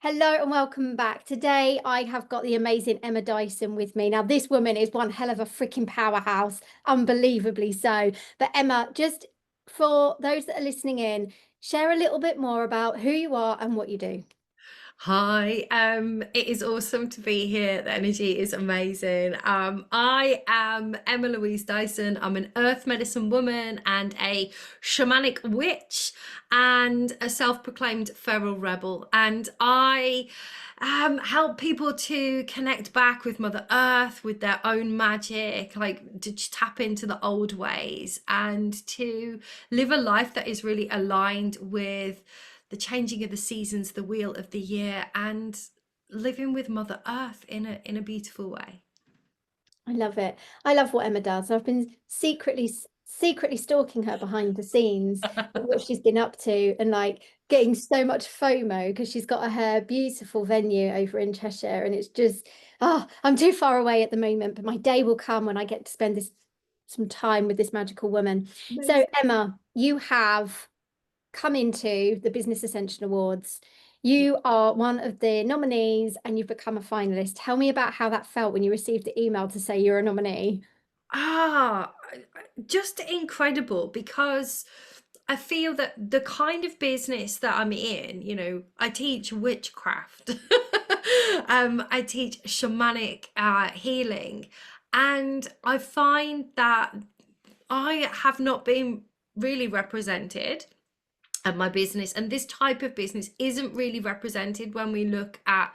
Hello and welcome back. Today I have got the amazing Emma Dyson with me. Now, this woman is one hell of a freaking powerhouse, unbelievably so. But Emma, just for those that are listening in, share a little bit more about who you are and what you do. Hi, it is awesome to be here. The energy is amazing. I am Emma Louise Dyson. I'm an earth medicine woman and a shamanic witch and a self-proclaimed feral rebel. And I help people to connect back with Mother Earth, with their own magic, like to tap into the old ways and to live a life that is really aligned with the changing of the seasons, the wheel of the year, and living with Mother Earth in a beautiful way. I love it. I love what Emma does. I've been secretly stalking her behind the scenes of what she's been up to and like getting so much FOMO because she's got her beautiful venue over in Cheshire and it's just I'm too far away at the moment, but my day will come when I get to spend this some time with this magical woman. So Amazing. Emma, you have come into the Business Ascension Awards. You are one of the nominees and you've become a finalist. Tell me about how that felt when you received the email to say you're a nominee. Ah, just incredible because I feel that the kind of business that I'm in, I teach witchcraft. I teach shamanic healing, and I find that I have not been really represented and my business, and this type of business isn't really represented when we look at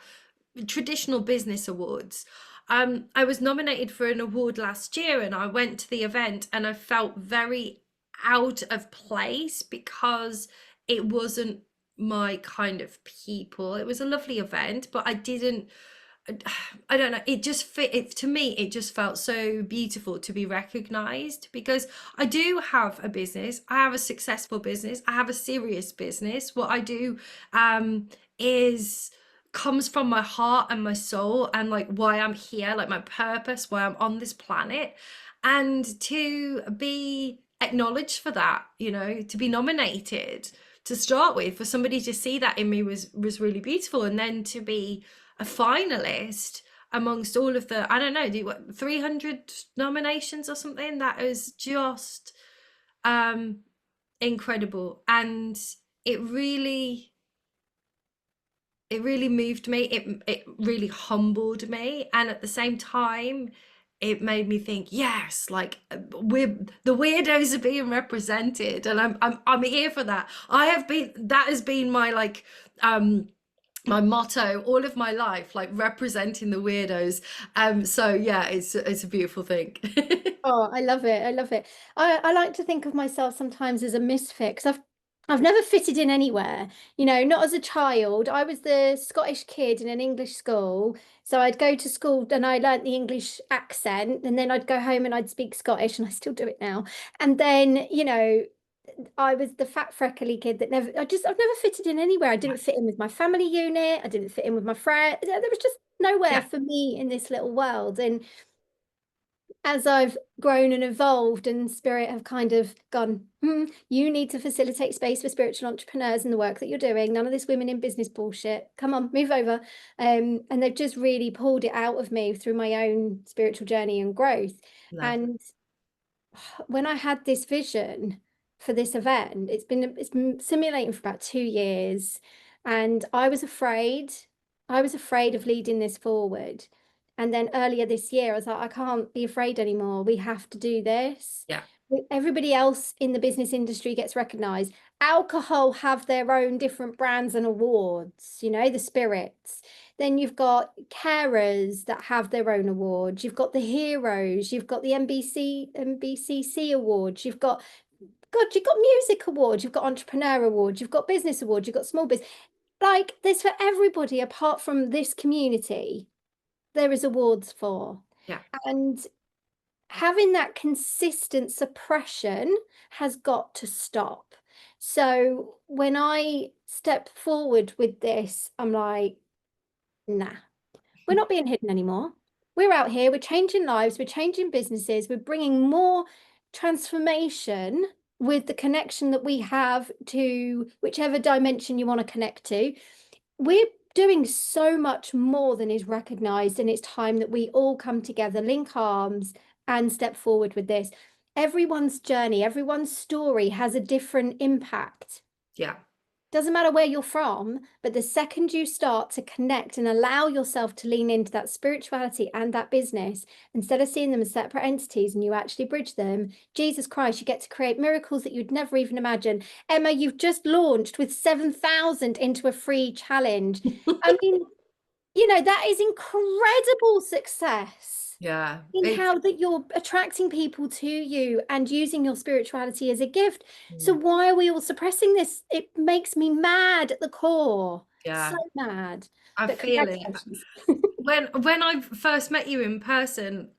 traditional business awards. I was nominated for an award last year and I went to the event and I felt very out of place because it wasn't my kind of people. It was a lovely event, but I don't know, it just fit it to me. It just felt so beautiful to be recognized because I do have a business. I have a successful business. I have a serious business. What I do is comes from my heart and my soul and like why I'm here, like my purpose, why I'm on this planet. And to be acknowledged for that, to be nominated to start with, for somebody to see that in me was really beautiful. And then to be a finalist amongst all of the, I don't know, 300 nominations or something, that is just um incredible. And it really it really moved me. It really humbled me, and at the same time it made me think, yes, like we're the weirdos are being represented, and I'm here for that. That has been my like my motto all of my life, like representing the weirdos. So yeah, it's a beautiful thing. Oh, I love it. I love it. I like to think of myself sometimes as a misfit because I've never fitted in anywhere. Not as a child. I was the Scottish kid in an English school. So I'd go to school and I learnt the English accent, and then I'd go home and I'd speak Scottish, and I still do it now. And then, I was the fat freckly kid that I've never fitted in anywhere. I didn't fit in with my family unit. I didn't fit in with my friends. There was just nowhere Yeah, for me in this little world. And as I've grown and evolved and spirit have kind of gone, you need to facilitate space for spiritual entrepreneurs in the work that you're doing. None of this women in business bullshit. Come on, move over. And they've just really pulled it out of me through my own spiritual journey and growth. love. And when I had this vision for this event, it's been simulating for about 2 years, and I was afraid. I was afraid of leading this forward. And then earlier this year, I was like, I can't be afraid anymore. We have to do this. Yeah, Everybody else in the business industry gets recognized. Alcohol have their own different brands and awards, the spirits. Then you've got carers that have their own awards. You've got the heroes. You've got the MBCC awards. You've got music awards. You've got entrepreneur awards. You've got business awards. You've got small business. Like there's for everybody apart from this community, there is awards for. yeah. And having that consistent suppression has got to stop. So when I step forward with this, I'm like, nah, we're not being hidden anymore. We're out here, we're changing lives, we're changing businesses, we're bringing more transformation with the connection that we have to whichever dimension you want to connect to. We're doing so much more than is recognized. And it's time that we all come together, link arms, and step forward with this. Everyone's journey, everyone's story has a different impact. Yeah. Doesn't matter where you're from, but the second you start to connect and allow yourself to lean into that spirituality and that business, instead of seeing them as separate entities and you actually bridge them, Jesus Christ, you get to create miracles that you'd never even imagine. Emma, you've just launched with 7,000 into a free challenge. I mean, that is incredible success Yeah. in It's how that you're attracting people to you and using your spirituality as a gift. So why are we all suppressing this? It makes me mad at the core. So yeah, mad. I But feel it. congratulations. When I first met you in person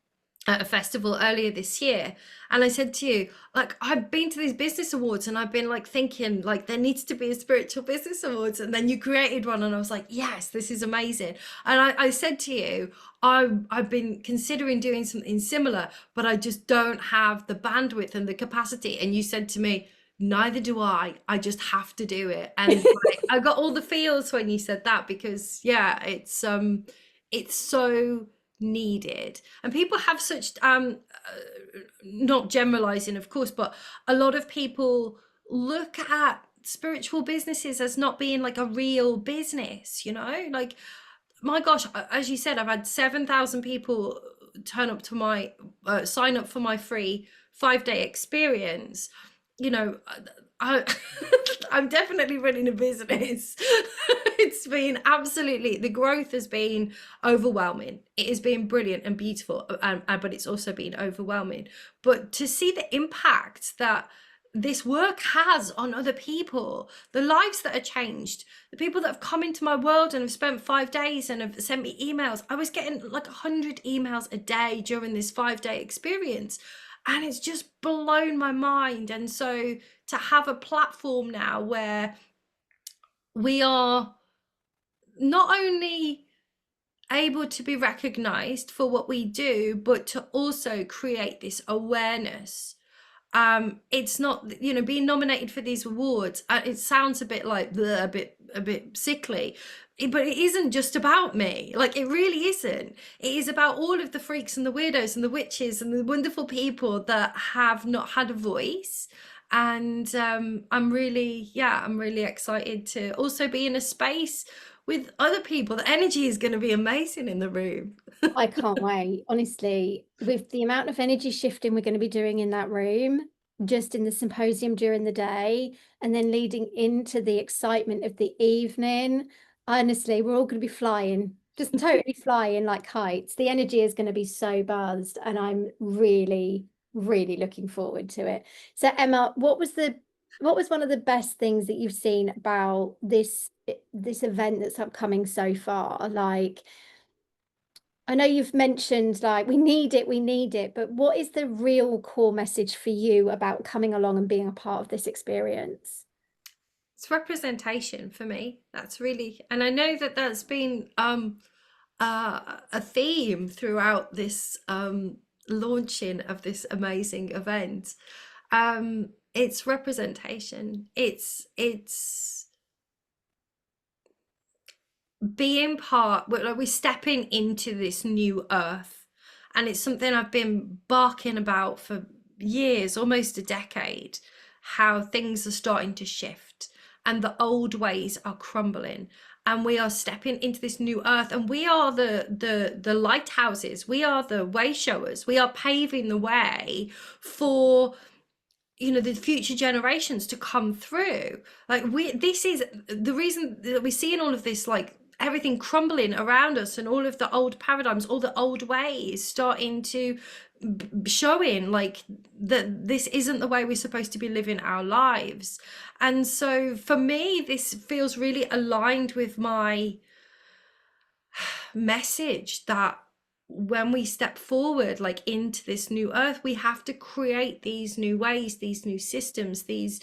at a festival earlier this year, and I said to you, like, I've been to these business awards and I've been like thinking like there needs to be a spiritual business awards, and then you created one and I was like, yes, this is amazing. And I said to you, I've been considering doing something similar, but I just don't have the bandwidth and the capacity. And you said to me, neither do I just have to do it. And like, I got all the feels when you said that, because yeah, it's so needed. And people have such not generalizing of course, but a lot of people look at spiritual businesses as not being like a real business, like, my gosh, as you said, I've had 7,000 people turn up to my sign up for my free 5-day experience. You know, I I'm definitely running a business. It's been absolutely, the growth has been overwhelming. It has been brilliant and beautiful, but it's also been overwhelming. But to see the impact that this work has on other people, the lives that are changed, the people that have come into my world and have spent 5 days and have sent me emails. I was getting like 100 emails a day during this 5-day experience, and it's just blown my mind. And so to have a platform now where we are not only able to be recognized for what we do, but to also create this awareness. It's not, being nominated for these awards, it sounds a bit like bleh, a bit sickly, but it isn't just about me. Like, it really isn't. It is about all of the freaks and the weirdos and the witches and the wonderful people that have not had a voice. And I'm really excited to also be in a space with other people. The energy is going to be amazing in the room. I can't wait. Honestly, with the amount of energy shifting we're going to be doing in that room, just in the symposium during the day, and then leading into the excitement of the evening, honestly, we're all going to be flying, just totally flying like kites. The energy is going to be so buzzed, and I'm really, really looking forward to it. So, Emma, what was one of the best things that you've seen about this event that's upcoming so far? Like, I know you've mentioned like we need it, but what is the real core message for you about coming along and being a part of this experience? It's representation for me. That's really, and I know that that's been a theme throughout this launching of this amazing event. It's representation. It's being part, we're stepping into this new earth, and it's something I've been barking about for years, almost a decade, how things are starting to shift and the old ways are crumbling, and we are stepping into this new earth, and we are the lighthouses, we are the way showers, we are paving the way for the future generations to come through. Like, this is the reason that we're seeing all of this, like everything crumbling around us, and all of the old paradigms, all the old ways starting to showing like that this isn't the way we're supposed to be living our lives. And so for me, this feels really aligned with my message that when we step forward like into this new earth, we have to create these new ways, these new systems, these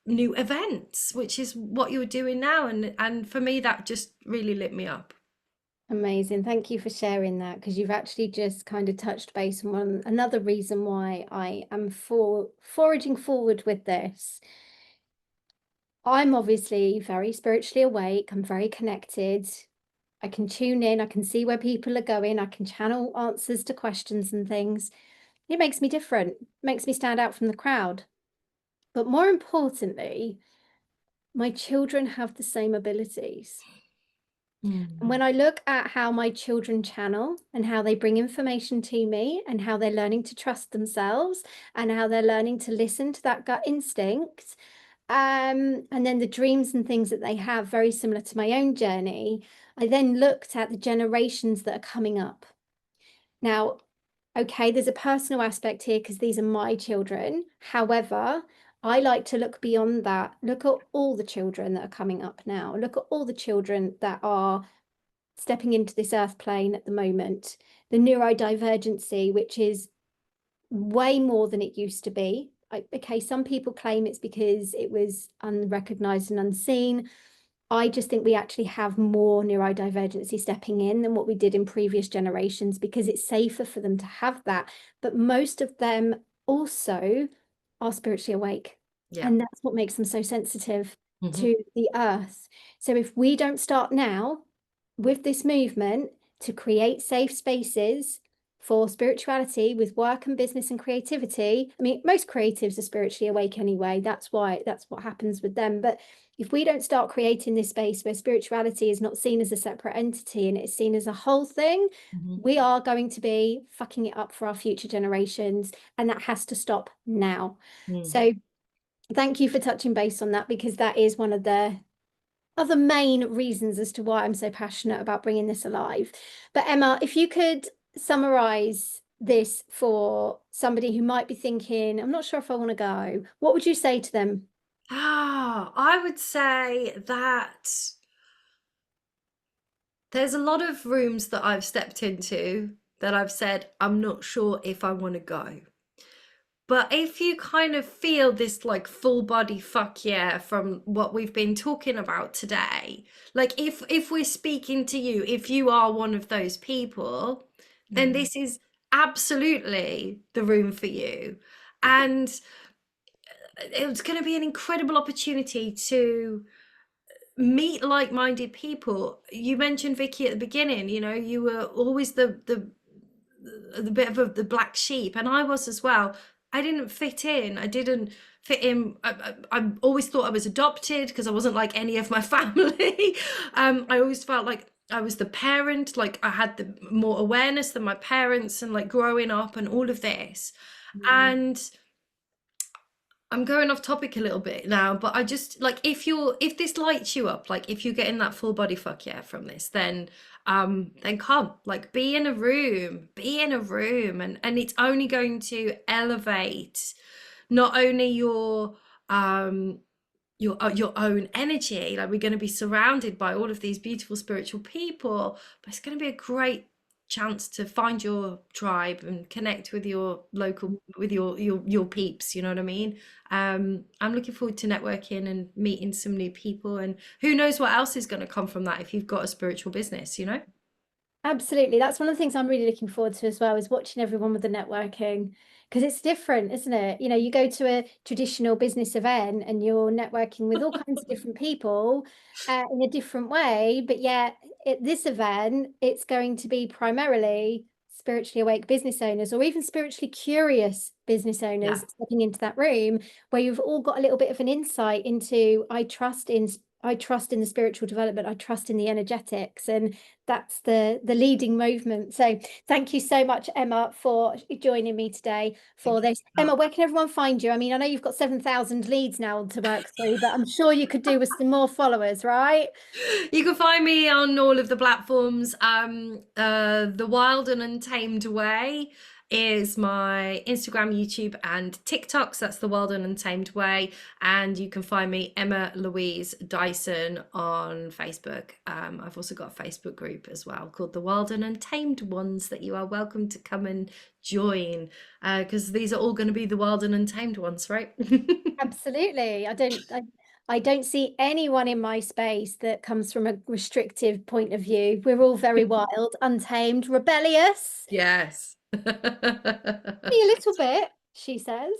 new events, which is what you're doing now. And for me, that just really lit me up. Amazing. Thank you for sharing that, because you've actually just kind of touched base on another reason why I am foraging forward with this. I'm obviously very spiritually awake. I'm very connected. I can tune in, I can see where people are going, I can channel answers to questions and things. It makes me different, makes me stand out from the crowd. But more importantly, my children have the same abilities. And Mm. when I look at how my children channel and how they bring information to me and how they're learning to trust themselves and how they're learning to listen to that gut instinct, and then the dreams and things that they have, very similar to my own journey, I then looked at the generations that are coming up. Now, okay, there's a personal aspect here because these are my children. However, I like to look beyond that. Look at all the children that are coming up now. Look at all the children that are stepping into this earth plane at the moment. The neurodivergency, which is way more than it used to be. Okay, some people claim it's because it was unrecognized and unseen. I just think we actually have more neurodivergency stepping in than what we did in previous generations because it's safer for them to have that. But most of them also are spiritually awake. Yeah. And that's what makes them so sensitive Hmm. to the earth. So if we don't start now with this movement to create safe spaces for spirituality with work and business and creativity, I mean, most creatives are spiritually awake anyway. That's why that's what happens with them. But if we don't start creating this space where spirituality is not seen as a separate entity and it's seen as a whole thing, Hmm. we are going to be fucking it up for our future generations. And that has to stop now. Mm. So thank you for touching base on that because that is one of the other main reasons as to why I'm so passionate about bringing this alive. But Emma, if you could summarize this for somebody who might be thinking, I'm not sure if I want to go, what would you say to them? I would say that there's a lot of rooms that I've stepped into that I've said, I'm not sure if I want to go. But if you kind of feel this like full body fuck yeah from what we've been talking about today, like if we're speaking to you, if you are one of those people, then Mm. this is absolutely the room for you. And it's going to be an incredible opportunity to meet like-minded people. You mentioned Vicky at the beginning, you know, you were always the bit of the black sheep, and I was as well. I didn't fit in. I didn't fit in. I always thought I was adopted because I wasn't like any of my family. I always felt like I was the parent, like I had the more awareness than my parents, and like growing up and all of this. Mm. And I'm going off topic a little bit now, but I just like if this lights you up, like if you're getting that full body fuck yeah from this, then come, like be in a room, and it's only going to elevate not only um your own energy, like we're going to be surrounded by all of these beautiful spiritual people, but it's going to be a great chance to find your tribe and connect with your local, with your peeps, you know what I mean. I'm looking forward to networking and meeting some new people, and who knows what else is going to come from that if you've got a spiritual business, you know. Absolutely. That's one of the things I'm really looking forward to as well, is watching everyone with the networking because it's different, isn't it? You know, you go to a traditional business event and you're networking with all kinds of different people in a different way, but yet at this event, it's going to be primarily spiritually awake business owners or even spiritually curious business Yeah. owners stepping into that room where you've all got a little bit of an insight into I trust in the spiritual development, I trust in the energetics, and that's the leading movement. So thank you so much, Emma, for joining me today for Thank you. this. Emma, where can everyone find you? I mean, I know you've got 7,000 leads now to work through, but I'm sure you could do with some more followers, right? You can find me on all of the platforms. The Wild and Untamed Way is my Instagram, YouTube, and TikTok. So that's The Wild and Untamed Way. And you can find me, Emma Louise Dyson, on Facebook. I've also got a Facebook group as well called The Wild and Untamed Ones that you are welcome to come and join, because these are all going to be the wild and untamed ones, right? Absolutely. I don't see anyone in my space that comes from a restrictive point of view. We're all very wild, untamed, rebellious. Yes. Me a little bit. she says.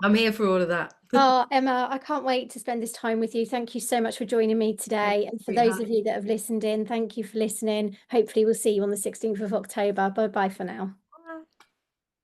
I'm here for all of that. Oh, Emma, I can't wait to spend this time with you. Thank you so much for joining me Thanks, today. And for those sweetheart. of you that have listened in, thank you for listening. Hopefully, we'll see you on the 16th of October. Bye bye for now.